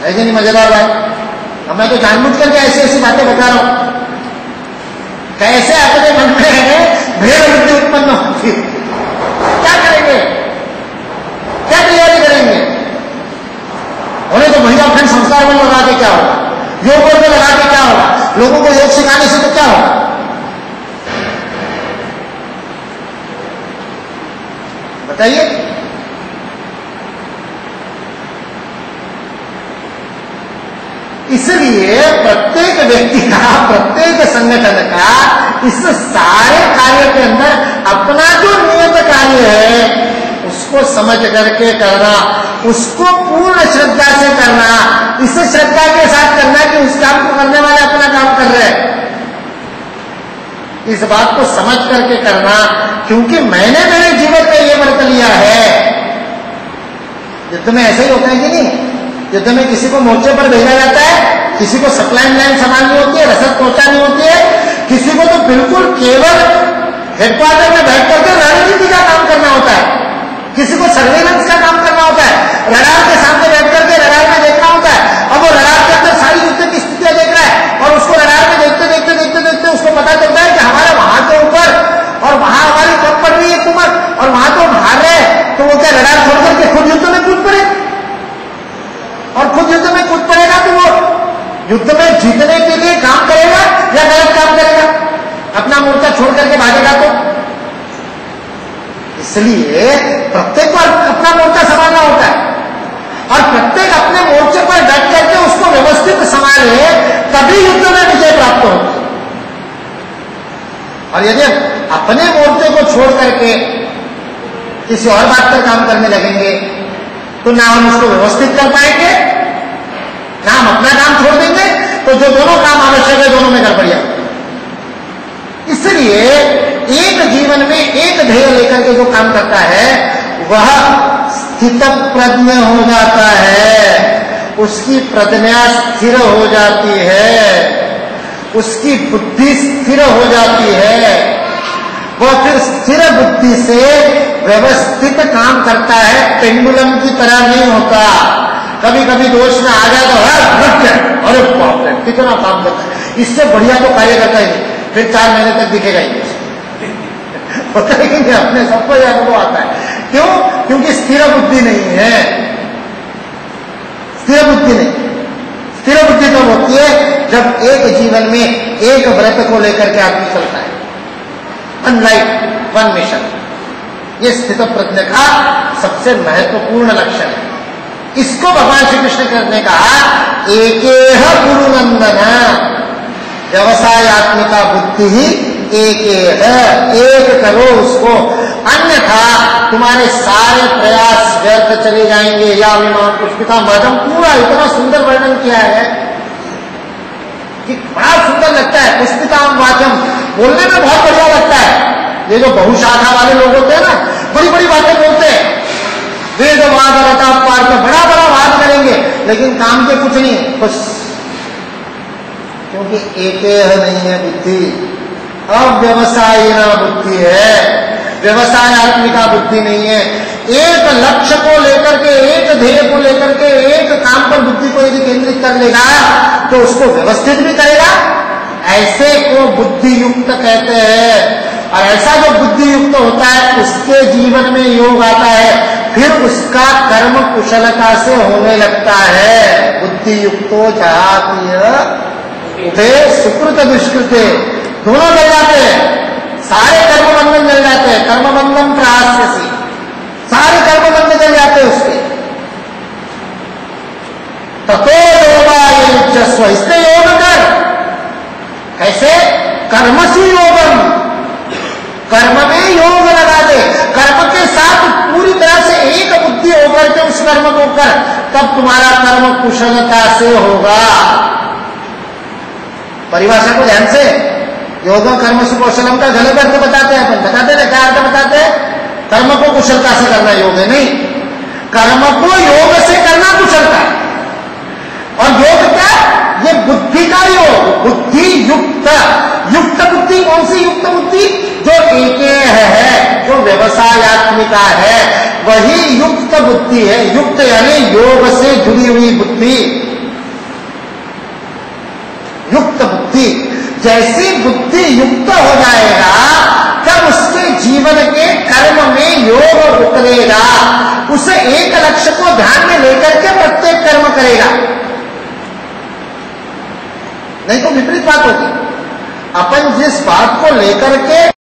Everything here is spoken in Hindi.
है कि नहीं मजेदार बात? अब मैं तो जानबूझ करके ऐसी ऐसी बातें बता रहा हूं, कैसे अपने मन में भेड़ बुद्धि उत्पन्न होती है। क्या करेंगे, क्या तैयारी करेंगे? उन्हें तो महिला फ्रेंड संस्कार में लगा के क्या होगा, योग में लगा के क्या होगा, लोगों को योग सिखाने से तो क्या होगा? बताइए। इसलिए प्रत्येक व्यक्ति का, प्रत्येक संगठन का इस सारे कार्य के अंदर अपना जो नियत कार्य है उसको समझ करके करना, उसको पूर्ण श्रद्धा से करना, इस श्रद्धा के साथ करना कि उस काम को करने वाले अपना काम कर रहे हैं, इस बात को समझ करके करना। क्योंकि मैंने मेरे जीवन में ये व्रत लिया है। युद्ध में ऐसा ही होता है कि नहीं? युद्ध में किसी को मोर्चे पर भेजा जाता है, किसी को सप्लाई लाइन संभालनी होती है, रसद पहुंचानी होती है, किसी को तो बिल्कुल केवल हेडक्वार्टर में बैठ करके रणनीति का काम करना होता है, किसी को सर्वेलेंस का काम करना होता है, रडार के सामने बैठ करके रडार में देखना होता है। अब वो रडार के अंदर सारी युद्ध की स्थितियां देख रहा है और उसको रडार में देखते देखते देखते देखते उसको पता चलता है कि हमारे वहां के ऊपर और वहां हमारी कम पड़ रही है कुमत और वहां तो भाग रहे, तो वो क्या रडार छोड़ करके खुद युद्ध में कूद पड़े? और खुद युद्ध में कूद पड़ेगा तो वो युद्ध में जीतने के लिए काम करेगा या गलत काम करेगा? अपना मोर्चा छोड़ करके भागेगा तो? इसलिए प्रत्येक को अपना मोर्चा संभालना होता है और प्रत्येक अपने मोर्चे पर डट करके उसको व्यवस्थित संभाले, तभी युद्ध में विजय प्राप्त होगी। और यदि अपने मोर्चे को छोड़ करके किसी और बात पर काम करने लगेंगे तो ना हम उसको व्यवस्थित कर पाएंगे, ना हम अपना काम छोड़ देंगे, तो जो दोनों काम आवश्यक है दोनों में गड़बड़िया। इसलिए एक जीवन में एक ध्येय लेकर के जो काम करता है वह स्थित प्रज्ञ हो जाता है, उसकी प्रज्ञा स्थिर हो जाती है, उसकी बुद्धि स्थिर हो जाती है, वह फिर स्थिर बुद्धि से व्यवस्थित काम करता है, पेंडुलम की तरह नहीं होता। कभी कभी दोष में आ जाए तो अरे बाप रे कितना काम करता है, इससे बढ़िया तो कार्य करता ही नहीं, फिर 4 महीने तक दिखेगा ही होता है कि नहीं? अपने सबको यह अनुभव आता है। क्यों? क्योंकि स्थिर बुद्धि नहीं है। स्थिर बुद्धि नहीं, स्थिर बुद्धि तब होती है जब एक जीवन में एक व्रत को लेकर के आदमी चलता है, वन लाइफ वन मिशन। ये स्थित प्रज्ञ का सबसे महत्वपूर्ण लक्षण है। इसको भगवान श्री कृष्ण ने कहा एकेह गुरु नंदन, व्यवसायत्मिका बुद्धि ही एक करो उसको, अन्यथा तुम्हारे सारे प्रयास व्यर्थ चले जाएंगे। या विमान पुष्पिता मदम, पूरा इतना सुंदर वर्णन किया है कि बड़ा सुंदर लगता है। पुष्पिता वाचम बोलने में बहुत बढ़िया लगता है। ये जो बहुशाखा वाले लोग होते हैं ना, बड़ी बड़ी बातें बोलते हैं, वेद वाद रता पार्थ, बड़ा बड़ा वाद करेंगे, लेकिन काम के कुछ नहीं बस, क्योंकि एकेह नहीं है बुद्धि, अव्यवसायिना बुद्धि है, व्यवसायत्मिका बुद्धि नहीं है। एक लक्ष्य को लेकर के, एक ध्येय को लेकर के, एक काम पर बुद्धि को यदि केंद्रित कर लेगा तो उसको व्यवस्थित भी करेगा, ऐसे को बुद्धि युक्त कहते हैं। और ऐसा जो बुद्धि युक्त होता है उसके जीवन में योग आता है, फिर उसका कर्म कुशलता से होने लगता है। बुद्धि युक्तो जहातीय उठे सुकृत दुष्कृते, दोनों मिल जाते हैं, सारे कर्म बंधन मिल जाते हैं। कर्म बंधन प्रहास्यसी, सारे कर्म बंधन मिल जाते हैं उसके। ततो योगायुज्यस्व, इससे योग कर। कैसे? कर्मसु योगम, कर्म में योग लगा दे, कर्म के साथ पूरी तरह से एक बुद्धि होकर के उस कर्म को कर, तब तुम्हारा कर्म कुशलता से होगा। परिभाषा को ध्यान से, योग कर्म सुकौशलम का गलत अर्थ बताते हैं अपन, बताते हैं क्या अर्थ बताते हैं? कर्म को कुशलता से करना योग है नहीं, कर्म को योग से करना कुशलता है। और योग क्या? ये बुद्धि का योग, बुद्धि युक्त। युक्त बुद्धि कौन सी युक्त बुद्धि? जो एकेह है, जो व्यवसायत्मिका है, वही युक्त बुद्धि है। युक्त यानी योग से जुड़ी हुई बुद्धि। जैसी बुद्धि युक्त हो जाएगा तब उसके जीवन के कर्म में योग उतरेगा, उसे एक लक्ष्य को ध्यान में लेकर के प्रत्येक कर्म करेगा, नहीं तो विपरीत बात होगी। अपन जिस बात को लेकर के